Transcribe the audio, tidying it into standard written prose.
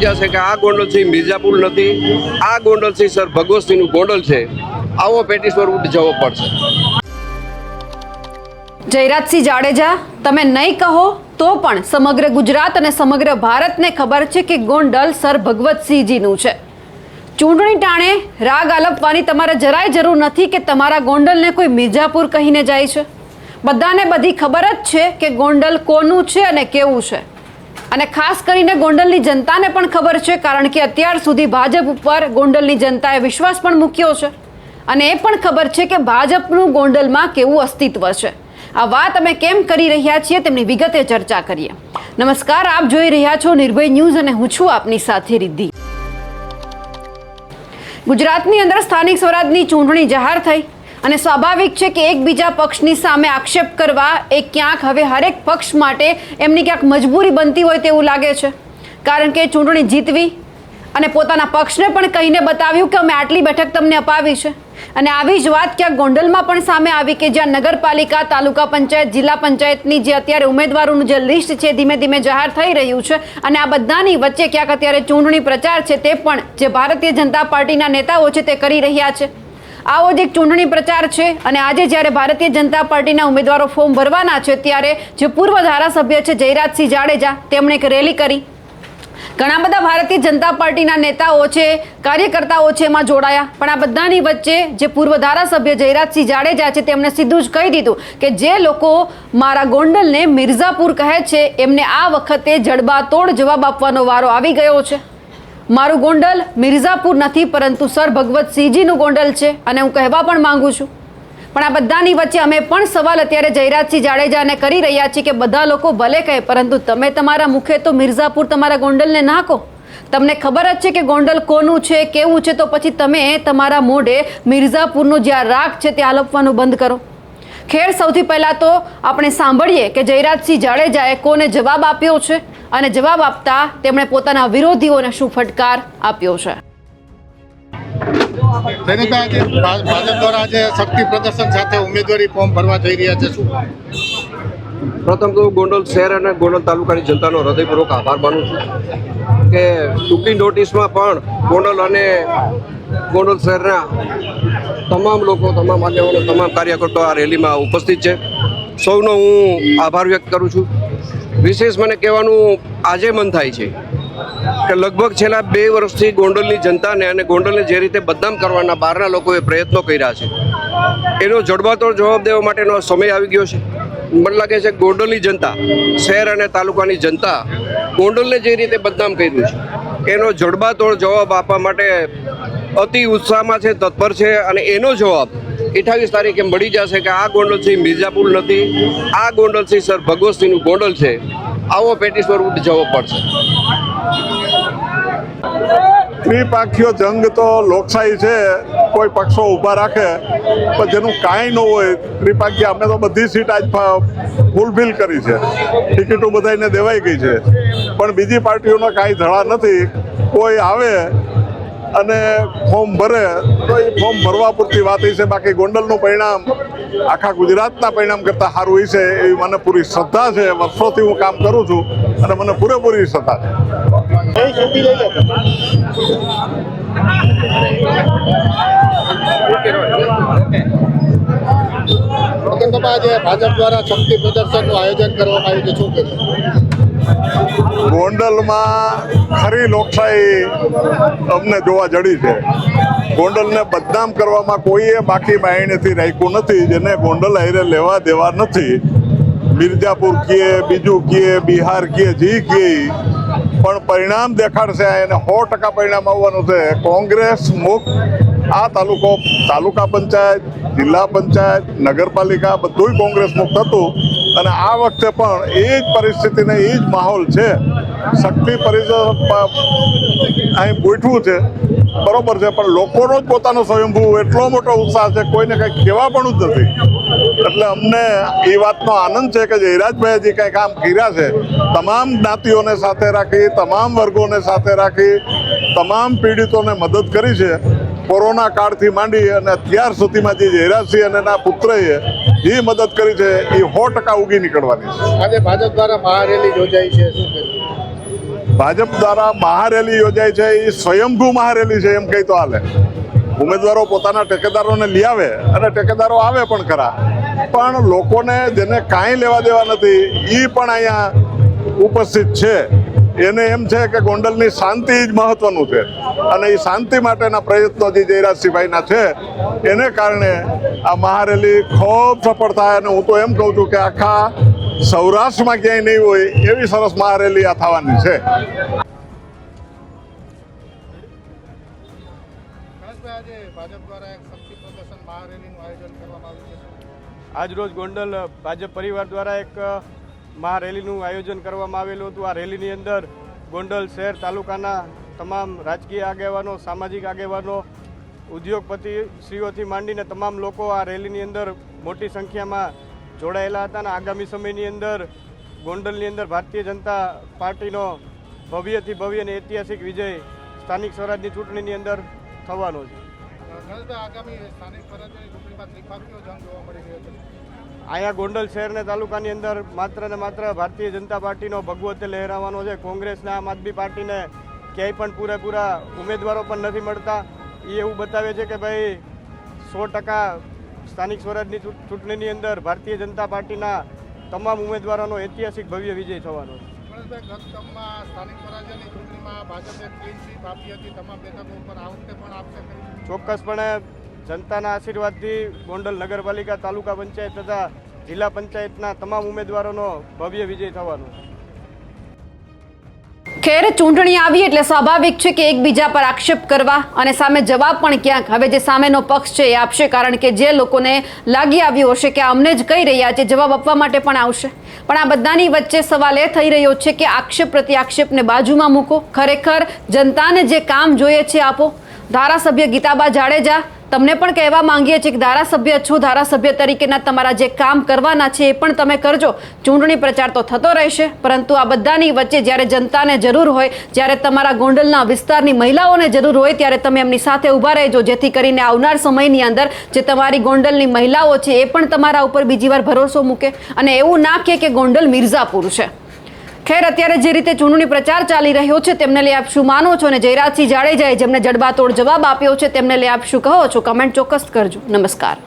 જશે કે આ ગોંડલથી મિર્ઝાપુર નથી, આ ગોંડલથી સર ભગવતસિંહનું ગોંડલ છે, આવો પેટી સ્વરૂપ જવો પડશે. જયરાજસિંહ જાડેજા, તમે નહીં કહો તો પણ સમગ્ર ગુજરાત અને સમગ્ર ભારતને ખબર છે કે ગોંડલ સર ભગવતસિંહજીનું છે. ચૂંટણી ટાણે રાગ આલપવાની તમારે જરાય જરૂર નથી કે તમારા ગોંડલને કોઈ મિર્ઝાપુર કહીને જાય છે. બધાને બધી ખબર જ છે કે ગોંડલ કોનું છે અને કેવું છે. અને ખાસ કરીને ગોંડલની જનતાને પણ ખબર છે, કારણ કે અત્યાર સુધી ભાજપ ઉપર ગોંડલની જનતાએ વિશ્વાસ પણ મૂક્યો છે અને એ પણ ખબર છે કે ભાજપનું ગોંડલમાં કેવું અસ્તિત્વ છે. આ વાત અમે કેમ કરી રહ્યા છીએ તેમની વિગતે ચર્ચા કરીએ. નમસ્કાર, આપ જોઈ રહ્યા છો નિર્ભય ન્યૂઝ અને હું છું આપની સાથે રિદ્ધિ. ગુજરાતની અંદર સ્થાનિક સ્વરાજની ચૂંટણી જાહેર થઈ અને સ્વાભાવિક છે કે એકબીજા પક્ષની સામે આક્ષેપ કરવા એ ક્યાંક હવે હરેક પક્ષ માટે એમની ક્યાંક મજબૂરી બનતી હોય તેવું લાગે છે, કારણ કે ચૂંટણી જીતવી અને પોતાના પક્ષને પણ કહીને બતાવ્યું કે અમે આટલી બેઠક તમને અપાવી છે. અને આવી જ વાત ક્યાંક ગોંડલમાં પણ સામે આવી કે જ્યાં નગરપાલિકા, તાલુકા પંચાયત, જિલ્લા પંચાયતની જે અત્યારે ઉમેદવારોનું જે લિસ્ટ છે ધીમે ધીમે જાહેર થઈ રહ્યું છે અને આ બધાની વચ્ચે ક્યાંક અત્યારે ચૂંટણી પ્રચાર છે તે પણ જે ભારતીય જનતા પાર્ટીના નેતાઓ છે તે કરી રહ્યા છે. આવો જ એક ચૂંટણી પ્રચાર છે અને આજે જ્યારે ભારતીય જનતા પાર્ટીના ઉમેદવારો ફોર્મ ભરવાના છે ત્યારે જે પૂર્વ ધારાસભ્ય છે જયરાજસિંહ જાડેજા, તેમણે એક રેલી કરી. ઘણા બધા ભારતીય જનતા પાર્ટીના નેતાઓ છે, કાર્યકર્તાઓ છે એમાં જોડાયા, પણ આ બધાની વચ્ચે જે પૂર્વ ધારાસભ્ય જયરાજસિંહ જાડેજા છે તેમણે સીધું જ કહી દીધું કે જે લોકો મારા ગોંડલને મિર્ઝાપુર કહે છે એમને આ વખતે જડબાતોડ જવાબ આપવાનો વારો આવી ગયો છે. મારું ગોંડલ મિર્ઝાપુર નથી, પરંતુ સર ભગવતસિંહજીનું ગોંડલ છે અને હું કહેવા પણ માંગુ છું. પણ આ બધાની વચ્ચે અમે પણ સવાલ અત્યારે જયરાજસિંહ જાડેજાને કરી રહ્યા છીએ કે બધા લોકો ભલે કહે, પરંતુ તમે તમારા મુખે તો મિર્ઝાપુર તમારા ગોંડલને ના કહો. તમને ખબર જ છે કે ગોંડલ કોનું છે, કેવું છે, તો પછી તમે તમારા મોઢે મિર્ઝાપુરનો જે આ રાગ છે તે આલપવાનું બંધ કરો. ખેર, સૌથી પહેલાં તો આપણે સાંભળીએ કે જયરાજસિંહ જાડેજાએ કોને જવાબ આપ્યો છે અને જવાબ આપતા તેમણે પોતાના વિરોધીઓને શું ફટકાર આપ્યો છે. ભાજપ દ્વારા આજે શક્તિ પ્રદર્શન સાથે ઉમેદવારી ફોર્મ ભરવા જઈ રહ્યા છે, શું? પ્રથમ તો ગોંડલ શહેર અને ગોંડલ તાલુકાની જનતાનો હૃદયપૂર્વક આભાર માનું છું કે ટૂંકી નોટિસમાં પણ ગોંડલ અને ગોંડલ શહેરના તમામ લોકો, તમામ આગેવાનો, તમામ કાર્યકર્તાઓ આ રેલીમાં ઉપસ્થિત છે. સૌનો હું આભાર વ્યક્ત કરું છું. વિશેષ મને કહેવાનું આજે મન થાય છે કે લગભગ છેલ્લા 2 વર્ષથી ગોંડલની જનતાને અને ગોંડલને જે રીતે બદનામ કરવાના બહારના લોકોએ પ્રયત્નો કર્યા છે એનો જડબાતોડ જવાબ દેવા માટેનો સમય આવી ગયો છે. મને લાગે છે ગોંડલની જનતા, શહેર અને તાલુકાની જનતા ગોંડલને જે રીતે બદનામ કર્યું છે એનો જડબાતોડ જવાબ આપવા માટે અતિ ઉત્સાહમાં છે, તત્પર છે અને એનો જવાબ 28 તારીખે મળી જશે કે આ ગોંડલથી મિર્ઝાપુર નથી, આ ગોંડલથી સર ભગવતસિંહનું ગોંડલ છે, આવો પેટી સ્વરૂપ જવો પડશે. ત્રિપાખીયો જંગ તો લોકશાહી છે, કોઈ પક્ષો ઊભા રાખે પણ જેનું કાંઈ ન હોય ત્રિપાખી. અમે તો બધી સીટ આજ ફૂલફિલ કરી છે, ટિકિટો બધાને દેવાઈ ગઈ છે, પણ બીજી પાર્ટીઓનો કાંઈ ધડા નથી. કોઈ આવે અને ફોર્મ ભરે તો એ ફોર્મ ભરવા પૂરતી વાત છે. બાકી ગોંડલનું પરિણામ આખા ગુજરાતના પરિણામ કરતાં સારું હોય છે એવી મને પૂરી શ્રદ્ધા છે. વર્ષોથી હું કામ કરું છું અને મને પૂરેપૂરી શ્રદ્ધા છે. આજે ભાજપ દ્વારા શક્તિ પ્રદર્શનનું આયોજન કરવામાં આવ્યું છે, શું કહેશો? ગોંડલમાં ખરી લોકશાહી અમને જોવા જડી છે. ગોંડલને બદનામ કરવામાં કોઈએ બાકી બાયણેથી રાખ્યું નથી. જેને ગોંડલ હારે લેવા દેવા નથી, મિર્ઝાપુર કીએ, બીજું કીએ, બિહાર કીએ, જી કીએ, પણ પરિણામ દેખાડશે. એને 100% પરિણામ આવવાનું છે. કોંગ્રેસ મુક્ત આ તાલુકા પંચાયત, જિલ્લા પંચાયત, નગરપાલિકા બધું કોંગ્રેસ મુક્ત હતું અને આ વખતે પણ એ જ પરિસ્થિતિને એ જ માહોલ છે. શક્તિ અહીં ગોઠવું છે, બરોબર છે, પણ લોકોનો જ પોતાનો સ્વયંભૂ એટલો મોટો ઉત્સાહ છે, કોઈને કંઈક કહેવા પણ જ નથી. એટલે અમને એ વાતનો આનંદ છે કે જયરાજભાઈએ જે કંઈ કામ કર્યા છે, તમામ જ્ઞાતિઓને સાથે રાખી, તમામ વર્ગોને સાથે રાખી, તમામ પીડિતોને મદદ કરી છે. કોરોના કાળથી માંડી અને અત્યાર સુધીમાં જે જયરાજસિંહ અને એના પુત્રએ જે મદદ કરી છે એ 100% ઉગી નીકળવાની છે. આજે ભાજપ દ્વારા મહારેલી યોજાઈ છે, શું કહેશો? ભાજપ દ્વારા મહારેલી યોજાય છે એ સ્વયંભૂ મહારેલી છે એમ કહી તો હાલે. ઉમેદવારો પોતાના ટેકેદારોને લઈ આવે અને ટેકેદારો આવે પણ ખરા, પણ લોકોને જેને કાંઈ લેવા દેવા નથી એ પણ અહીંયા ઉપસ્થિત છે. એને એમ છે કે ગોંડલની શાંતિ જ મહત્વનું છે અને એ શાંતિ માટેના પ્રયત્નો જે જયરાજસિંહભાઈના છે એને કારણે આ મહારેલી ખૂબ સફળ થાય. અને હું તો એમ કહું છું કે આખા સૌરાષ્ટ્રમાં ક્યાંય નહીં હોય એવી સરસ મહારેલી આ થવાની છે. આજે ભાજપ દ્વારા એક શક્તિ પ્રદર્શન મહારેલીનું આયોજન કરવામાં આવ્યું છે. આજરોજ ગોંડલ ભાજપ પરિવાર દ્વારા એક મહારેલીનું આયોજન કરવામાં આવેલું હતું. આ રેલીની અંદર ગોંડલ શહેર તાલુકાના તમામ રાજકીય આગેવાનો, સામાજિક આગેવાનો, ઉદ્યોગપતિશ્રીઓથી માંડીને તમામ લોકો આ રેલીની અંદર મોટી સંખ્યામાં જોડાયેલા હતા. અને આગામી સમયની અંદર ગોંડલની અંદર ભારતીય જનતા પાર્ટીનો ભવ્યથી ભવ્ય અને ઐતિહાસિક વિજય સ્થાનિક સ્વરાજની ચૂંટણીની અંદર થવાનો છે. આગામી સ્થાનિક સ્વરાજની ચૂંટણીમાં ત્રિપાખીયો જંગ જોવા મળી રહ્યો છે. અહીંયા ગોંડલ શહેર અને તાલુકાની અંદર માત્ર ને માત્ર ભારતીય જનતા પાર્ટીનો ભગવો તે લહેરાવાનો છે. કોંગ્રેસના, આમ આદમી પાર્ટીને ક્યાંય પણ પૂરેપૂરા ઉમેદવારો પણ નથી મળતા. એ એવું બતાવે છે કે ભાઈ 100% સ્થાનિક સ્વરાજની ચૂંટણીની અંદર ભારતીય જનતા પાર્ટીના તમામ ઉમેદવારોનો ઐતિહાસિક ભવ્ય વિજય થવાનો છે. ગત ટર્મમાં સ્થાનિક સ્વરાજ્યની ચૂંટણીમાં ભાજપે ક્લીન સ્વીપ આપી હતી તમામ બેઠકો ઉપર. આ વખતે પણ આપશે ખરી? ચોક્કસપણે જનતાના આશીર્વાદથી ગોંડલ નગરપાલિકા, તાલુકા પંચાયત તથા જિલ્લા પંચાયતના તમામ ઉમેદવારોનો ભવ્ય વિજય થવાનો છે. ખેર ચૂંટણી આવી એટલે સ્વાભાવિક છે કે એકબીજા પર આક્ષેપ કરવા અને સામે જવાબ પણ ક્યાંક હવે જે સામેનો પક્ષ છે એ આપશે. કારણ કે જે લોકોને લાગી આવ્યું હશે કે અમને જ કહી રહ્યા છે, જવાબ આપવા માટે પણ આવશે. પણ આ બધાની વચ્ચે સવાલ એ થઈ રહ્યો છે કે આક્ષેપ પ્રતિ આક્ષેપને બાજુમાં મૂકો. ખરેખર જનતાને જે કામ જોઈએ છે આપો. ધારાસભ્ય ગીતાબા જાડેજા, તમને પણ કહેવા માંગીએ છીએ કે ધારાસભ્ય છો, ધારાસભ્ય તરીકેના તમારા જે કામ કરવાના છે એ પણ તમે કરજો. ચૂંટણી પ્રચાર તો થતો રહેશે, પરંતુ આ બધાની વચ્ચે જ્યારે જનતાને જરૂર હોય, જ્યારે તમારા ગોંડલના વિસ્તારની મહિલાઓને જરૂર હોય, ત્યારે તમે એમની સાથે ઊભા રહેજો, જેથી કરીને આવનાર સમયની અંદર જે તમારી ગોંડલની મહિલાઓ છે એ પણ તમારા ઉપર બીજી વાર ભરોસો મૂકે અને એવું ના કહે કે ગોંડલ મિર્ઝાપુર છે. ખેર અત્યારે જે રીતે ચૂંટણી પ્રચાર ચાલી રહ્યો છે તેમને લઈ આપ શું માનો છો? અને જયરાજસિંહ જાડેજાએ જેમને જડબાતોડ જવાબ આપ્યો છે તેમને લઈ આપ શું કહો છો? કમેન્ટ ચોક્કસ કરજો. નમસ્કાર.